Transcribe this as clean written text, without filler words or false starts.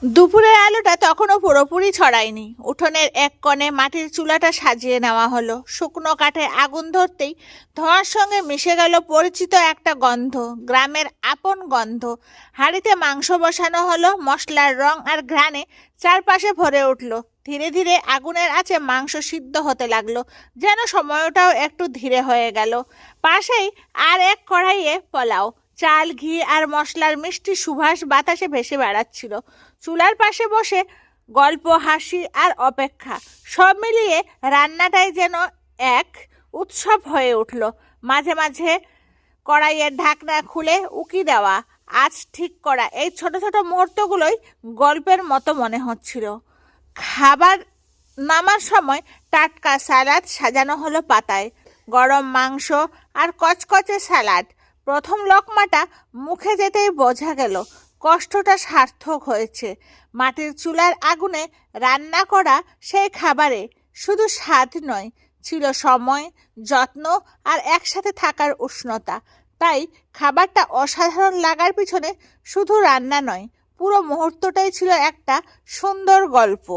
দুপুরের আলোটা তখনও পুরোপুরি ছড়ায়নি। উঠোনের এক কোণে মাটির চুলাটা সাজিয়ে নেওয়া হলো। শুকনো কাঠে আগুন ধরতেই ধোঁয়ার সঙ্গে মিশে গেল পরিচিত একটা গন্ধ, গ্রামের আপন গন্ধ। হাঁড়িতে মাংস বসানো হলো, মশলার রং আর ঘ্রাণে চারপাশে ভরে উঠল। ধীরে ধীরে আগুনের আঁচে মাংস সিদ্ধ হতে লাগলো, যেন সময়টাও একটু ধীরে হয়ে গেল। পাশেই আর এক কড়াইয়ে পোলাও, চাল, ঘি আর মশলার মিষ্টি সুবাস বাতাসে ভেসে বেড়াচ্ছিল। চুলার পাশে বসে গল্প, হাসি আর অপেক্ষা, সব মিলিয়ে রান্নাটাই যেন এক উৎসব হয়ে উঠল। মাঝে মাঝে কড়াইয়ের ঢাকনা খুলে উকি দেওয়া, আজ ঠিক করা, এই ছোট ছোট মুহূর্তগুলোই গল্পের মতো মনে হচ্ছিল। খাবার নামার সময় টাটকা সালাদ সাজানো হলো পাতায়, গরম মাংস আর কচকচে স্যালাড। প্রথম লোকমাটা মুখে যেতেই বোঝা গেল কষ্টটা সার্থক হয়েছে। মাটির চুলার আগুনে রান্না করা সেই খাবারে শুধু স্বাদ নয়, ছিল সময়, যত্ন আর একসাথে থাকার উষ্ণতা। তাই খাবারটা অসাধারণ লাগার পিছনে শুধু রান্না নয়, পুরো মুহূর্তটাই ছিল একটা সুন্দর গল্প।